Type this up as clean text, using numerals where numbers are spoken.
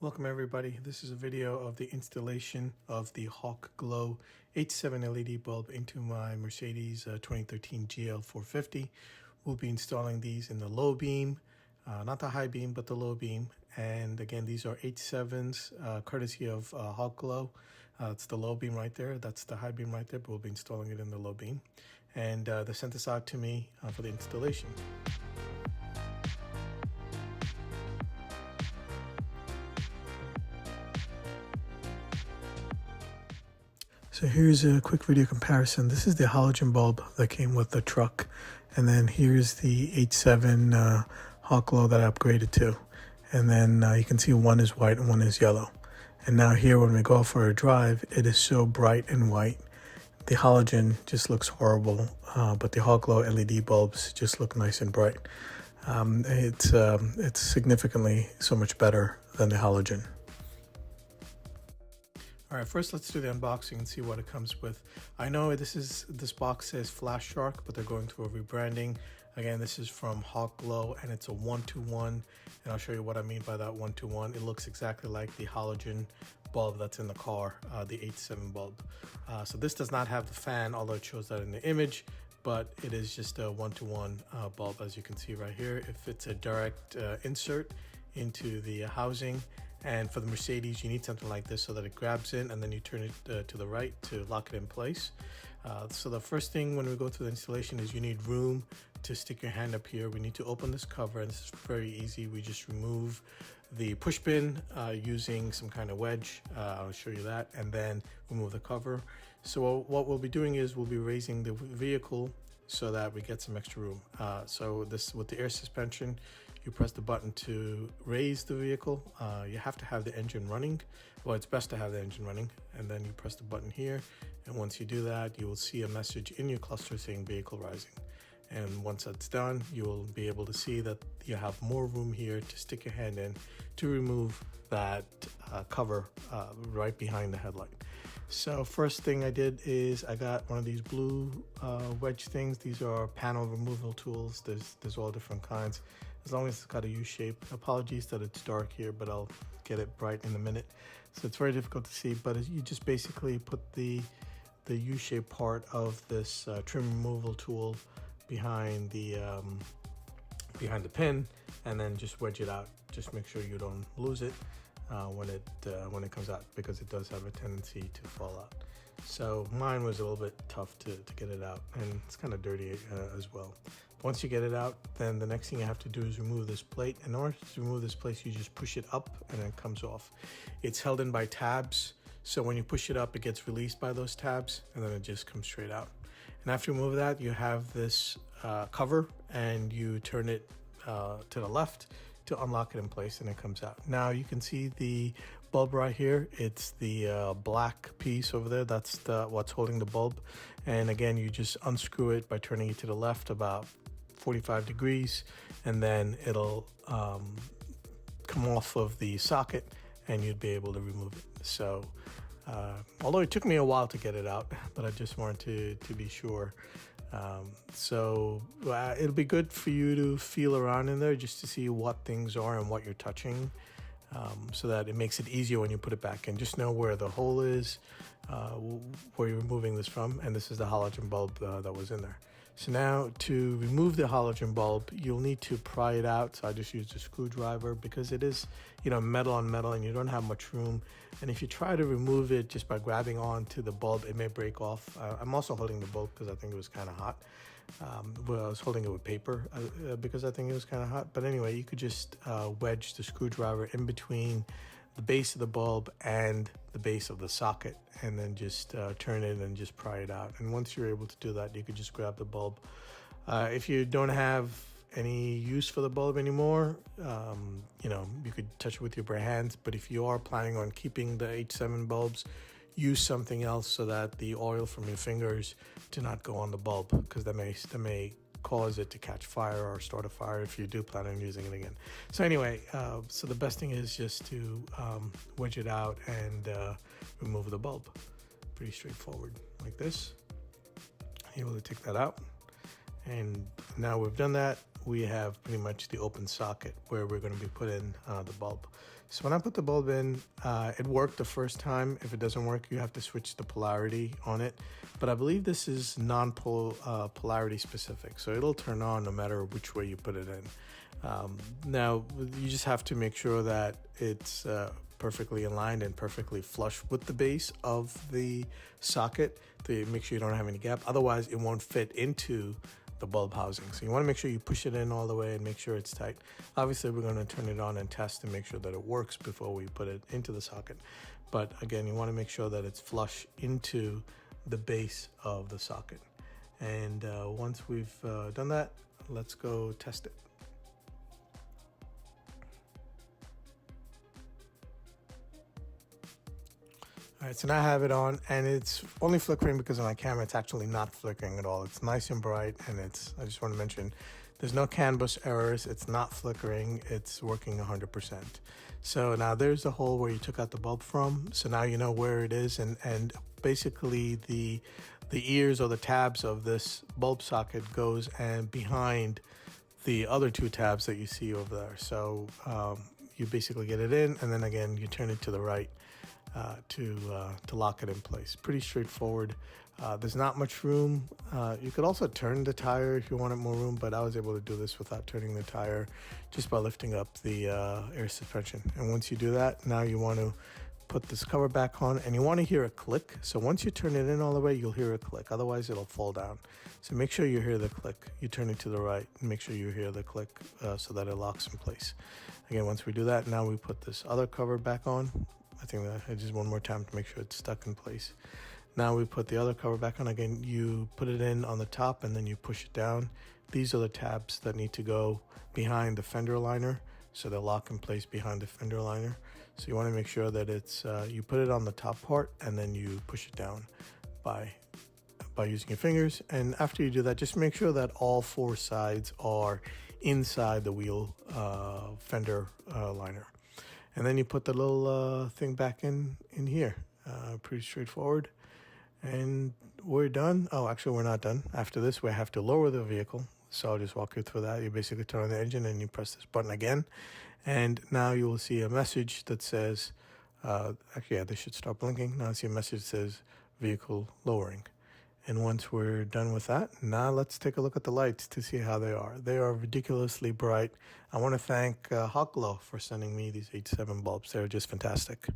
Welcome everybody. This is a video of the installation of the Hawkglow H7 LED bulb into my Mercedes 2013 GL450. We'll be installing these in the low beam, not the high beam, but the low beam. And again, these are H7s, courtesy of Hawkglow. It's the low beam right there. That's the high beam right there, but we'll be installing it in the low beam. And they sent this out to me for the installation. So here's a quick video comparison. This is the halogen bulb that came with the truck. And then here's the H7 Hawkglow that I upgraded to. And then you can see one is white and one is yellow. And now here when we go for a drive, it is so bright and white. The halogen just looks horrible, but the Hawkglow LED bulbs just look nice and bright. It's significantly so much better than the halogen. All right, first let's do the unboxing and see what it comes with. I know this box says Flash Shark, but they're going through a rebranding. Again, this is from Hawkglow and it's a 1-to-1, and I'll show you what I mean by that 1-to-1. It looks exactly like the halogen bulb that's in the car, the H7 bulb. So this does not have the fan, although it shows that in the image, but it is just a 1-to-1 bulb, as you can see right here. It fits a direct insert into the housing. And for the Mercedes, you need something like this so that it grabs in and then you turn it to the right to lock it in place. So the first thing when we go through the installation is you need room to stick your hand up here. We need to open this cover, and this is very easy. We just remove the push pin using some kind of wedge. I'll show you that, and then remove the cover. So what we'll be doing is we'll be raising the vehicle so that we get some extra room. So this, with the air suspension, you press the button to raise the vehicle. You have to have the engine running. Well, it's best to have the engine running, and then you press the button here, and once you do that, you will see a message in your cluster saying vehicle rising. And once that's done, you will be able to see that you have more room here to stick your hand in to remove that cover right behind the headlight. So first thing I did is I got one of these blue wedge things. These are panel removal tools. There's all different kinds, as long as it's got a U shape. Apologies that it's dark here, but I'll get it bright in a minute. So it's very difficult to see, but you just basically put the U-shaped part of this trim removal tool behind the pin, and then just wedge it out. Just make sure you don't lose it when it comes out, because it does have a tendency to fall out. So mine was a little bit tough to get it out, and it's kind of dirty as well. Once you get it out, then the next thing you have to do is remove this plate. In order to remove this plate, you just push it up and it comes off. It's held in by tabs, so when you push it up, it gets released by those tabs, and then it just comes straight out. And after you remove that, you have this cover, and you turn it to the left to unlock it in place, and it comes out. Now you can see the bulb right here. It's the black piece over there. That's what's holding the bulb. And again, you just unscrew it by turning it to the left about 45 degrees, and then it'll come off of the socket, and you'd be able to remove it. So although it took me a while to get it out, but I just wanted to be sure. So it'll be good for you to feel around in there just to see what things are and what you're touching, so that it makes it easier when you put it back in. Just know where the hole is, where you're removing this from, and this is the halogen bulb that was in there. So now to remove the halogen bulb, you'll need to pry it out. So I just used a screwdriver because it is, metal on metal, and you don't have much room. And if you try to remove it just by grabbing onto the bulb, it may break off. I'm also holding the bulb because I think it was kind of hot. Well, I was holding it with paper because I think it was kind of hot. But anyway, you could just wedge the screwdriver in between the base of the bulb and the base of the socket, and then just turn it and just pry it out. And once you're able to do that, you could just grab the bulb. If you don't have any use for the bulb anymore, you could touch it with your bare hands. But if you are planning on keeping the H7 bulbs, use something else so that the oil from your fingers do not go on the bulb, because that may cause it to catch fire or start a fire if you do plan on using it again. So anyway, so the best thing is just to wedge it out and remove the bulb. Pretty straightforward, like this. Able to take that out, and now we've done that, we have pretty much the open socket where we're going to be putting the bulb. So when I put the bulb in, it worked the first time. If it doesn't work, you have to switch the polarity on it. But I believe this is non-polarity specific, so it'll turn on no matter which way you put it in. Now, you just have to make sure that it's perfectly aligned and perfectly flush with the base of the socket to make sure you don't have any gap. Otherwise, it won't fit into the bulb housing. So you want to make sure you push it in all the way and make sure it's tight. Obviously, we're going to turn it on and test and make sure that it works before we put it into the socket. But again, you want to make sure that it's flush into the base of the socket. And once we've done that, let's go test it. All right, so now I have it on, and it's only flickering because on my camera it's actually not flickering at all. It's nice and bright, and I just want to mention, there's no CANBUS errors, it's not flickering, it's working 100%. So now there's the hole where you took out the bulb from, so now you know where it is, and basically the ears or the tabs of this bulb socket goes and behind the other two tabs that you see over there. So you basically get it in, and then again you turn it to the right to lock it in place. Pretty straightforward. There's not much room. You could also turn the tire if you wanted more room, but I was able to do this without turning the tire, just by lifting up the air suspension. And once you do that, now you want to put this cover back on, and you want to hear a click. So once you turn it in all the way, you'll hear a click, otherwise it'll fall down. So make sure you hear the click. You turn it to the right and make sure you hear the click so that it locks in place. Again, once we do that, now we put this other cover back on. I think that I just one more time to make sure it's stuck in place. Now we put the other cover back on. Again, you put it in on the top and then you push it down. These are the tabs that need to go behind the fender liner, so they'll lock in place behind the fender liner. So you want to make sure that it's you put it on the top part and then you push it down by using your fingers. And after you do that, just make sure that all four sides are inside the wheel fender liner. And then you put the little thing back in here. Pretty straightforward. And we're done. Oh, actually, we're not done. After this, we have to lower the vehicle. So I'll just walk you through that. You basically turn on the engine and you press this button again. And now you will see a message that says, actually, yeah, this should start blinking. Now I see a message that says vehicle lowering. And once we're done with that, now let's take a look at the lights to see how they are. They are ridiculously bright. I want to thank Hawkglow for sending me these H7 bulbs. They're just fantastic.